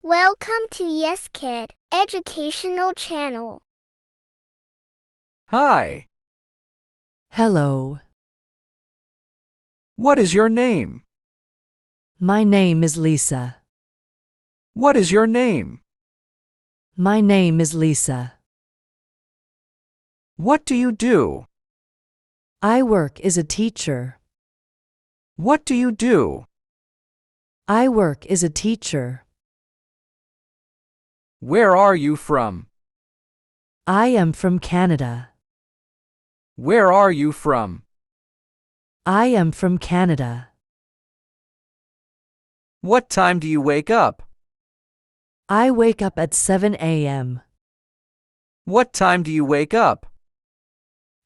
Welcome to Yes Kid Educational Channel. Hi, Hello, what is your name? my name is Lisa. What is your name? My name is Lisa. What do you do? I work as a teacher. What do you do? I work as a teacher. Where are you from? I am from Canada. Where are you from? I am from Canada. What time do you wake up? I wake up at 7 a.m. What time do you wake up?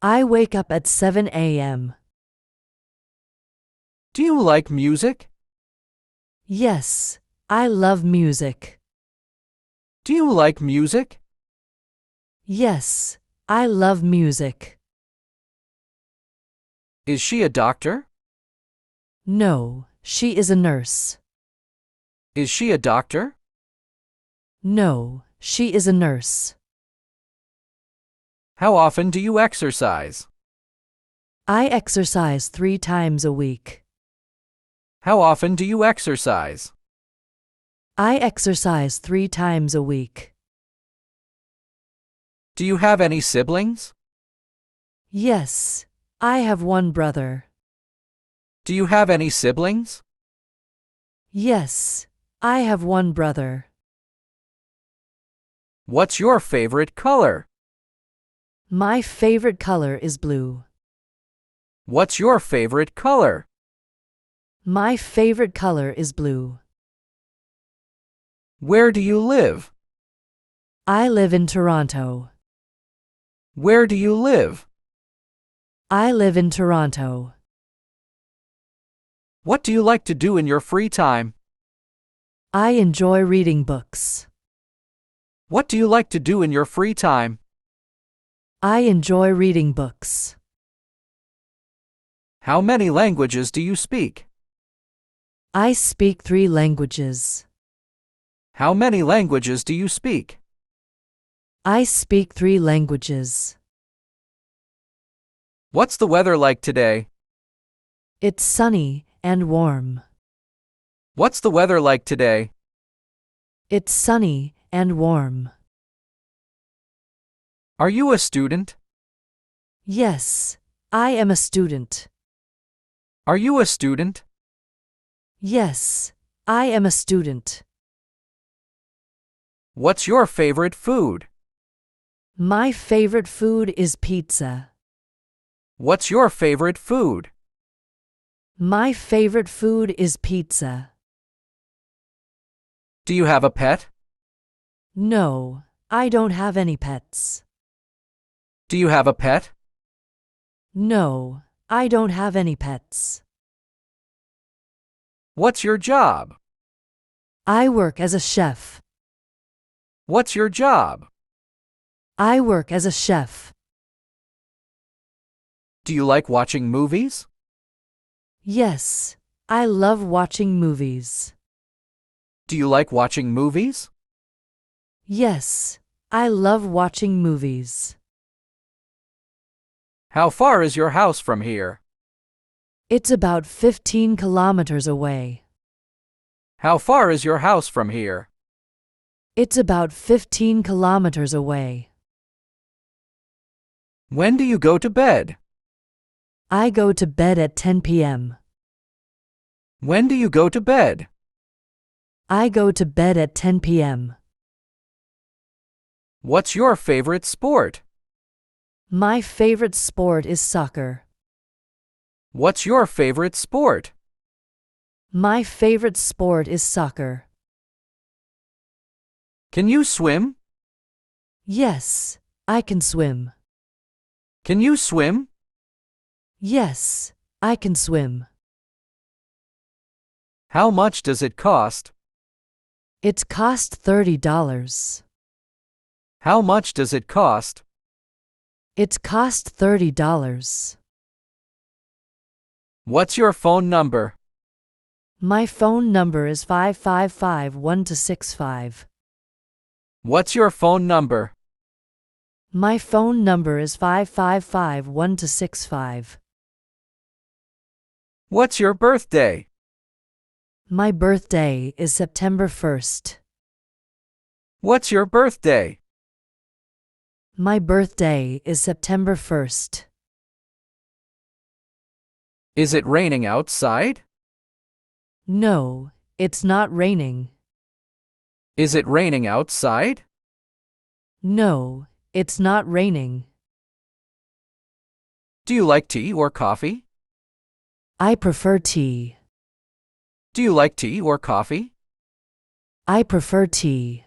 I wake up at 7 a.m. Do you like music? Yes, I love music. Do you like music? Yes, I love music. Is she a doctor? No, she is a nurse. Is she a doctor? No, she is a nurse. How often do you exercise? I exercise 3 times a week. How often do you exercise? I exercise 3 times a week. Do you have any siblings? Yes, I have one brother. Do you have any siblings? Yes, I have one brother. What's your favorite color? My favorite color is blue. What's your favorite color? My favorite color is blue. Where do you live? I live in Toronto. Where do you live? I live in Toronto. What do you like to do in your free time? I enjoy reading books. What do you like to do in your free time? I enjoy reading books. How many languages do you speak? I speak 3 languages. How many languages do you speak? I speak 3 languages. What's the weather like today? It's sunny and warm. What's the weather like today? It's sunny and warm. Are you a student? Yes, I am a student. Are you a student? Yes, I am a student. What's your favorite food? My favorite food is pizza. What's your favorite food? My favorite food is pizza. Do you have a pet? No, I don't have any pets. Do you have a pet? No, I don't have any pets. What's your job? I work as a chef. What's your job? I work as a chef. Do you like watching movies? Yes, I love watching movies. Do you like watching movies? Yes, I love watching movies. How far is your house from here? It's about 15 kilometers away. How far is your house from here? It's about 15 kilometers away. When do you go to bed? I go to bed at 10 p.m. When do you go to bed? I go to bed at 10 p.m. What's your favorite sport? My favorite sport is soccer. What's your favorite sport? My favorite sport is soccer. Can you swim? Yes, I can swim. Can you swim? Yes, I can swim. How much does it cost? It cost $30. How much does it cost? It cost $30. What's your phone number? My phone number is 555-1265. What's your phone number? My phone number is 555-1265. What's your birthday? My birthday is September 1st. What's your birthday? My birthday is September 1st. Is it raining outside? No, it's not raining. Is it raining outside? No, it's not raining. Do you like tea or coffee? I prefer tea. Do you like tea or coffee? I prefer tea.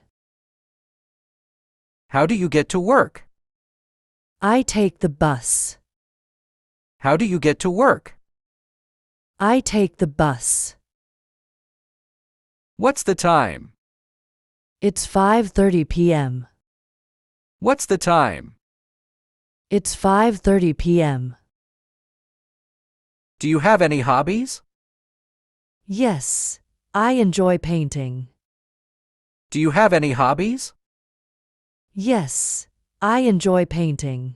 How do you get to work? I take the bus. How do you get to work? I take the bus. What's the time? It's 5:30 p.m. What's the time? It's 5:30 p.m. Do you have any hobbies? Yes, I enjoy painting. Do you have any hobbies? Yes, I enjoy painting.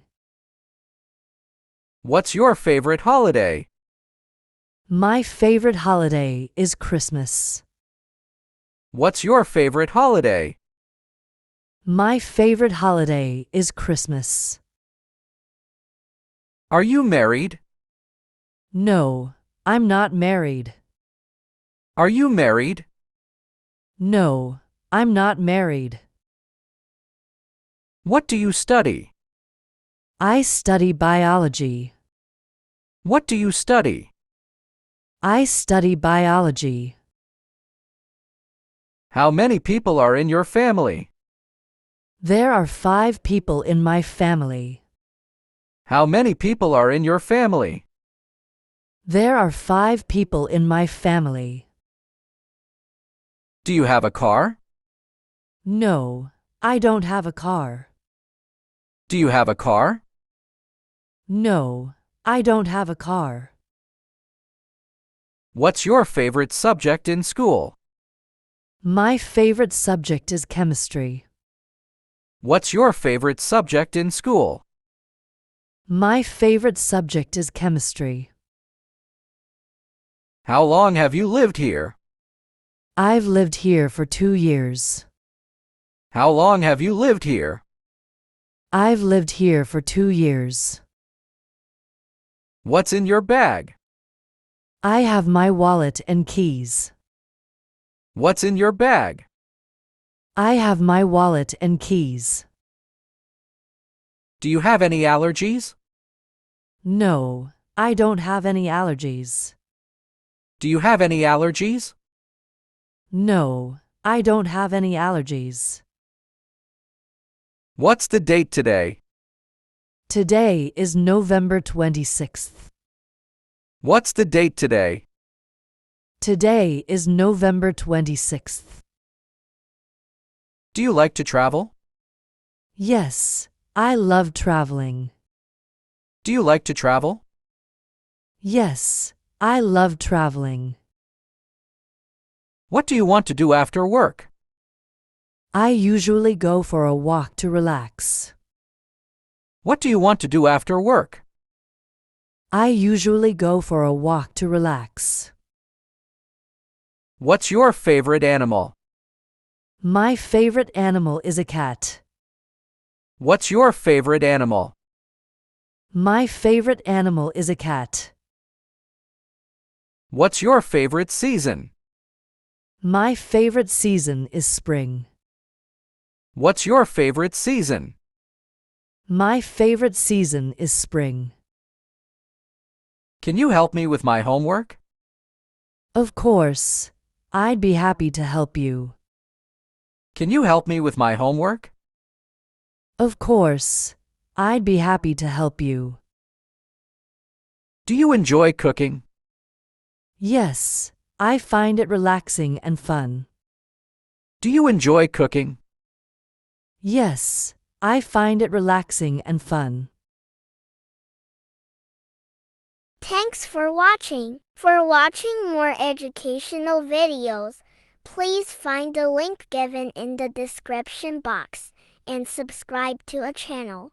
What's your favorite holiday? My favorite holiday is Christmas. What's your favorite holiday? My favorite holiday is Christmas. Are you married? No, I'm not married. Are you married? No, I'm not married. What do you study? I study biology. What do you study? I study biology. How many people are in your family? There are 5 people in my family. How many people are in your family? There are 5 people in my family. Do you have a car? No, I don't have a car. Do you have a car? No, I don't have a car. What's your favorite subject in school? My favorite subject is chemistry. What's your favorite subject in school? My favorite subject is chemistry. How long have you lived here? I've lived here for 2 years. How long have you lived here? I've lived here for 2 years. What's in your bag? I have my wallet and keys. What's in your bag? I have my wallet and keys. Do you have any allergies? No, I don't have any allergies. Do you have any allergies? No, I don't have any allergies. What's the date today? Today is November 26th. What's the date today? Today is November 26th. Do you like to travel? Yes, I love traveling. Do you like to travel? Yes, I love traveling. What do you want to do after work? I usually go for a walk to relax. What do you want to do after work? I usually go for a walk to relax. What's your favorite animal? My favorite animal is a cat. What's your favorite animal? My favorite animal is a cat. What's your favorite season? My favorite season is spring. What's your favorite season? My favorite season is spring. Can you help me with my homework? Of course, I'd be happy to help you. Can you help me with my homework? Of course, I'd be happy to help you. Do you enjoy cooking? Yes, I find it relaxing and fun. Do you enjoy cooking? Yes, I find it relaxing and fun. Thanks for watching. For watching more educational videos, please find the link given in the description box and subscribe to our channel.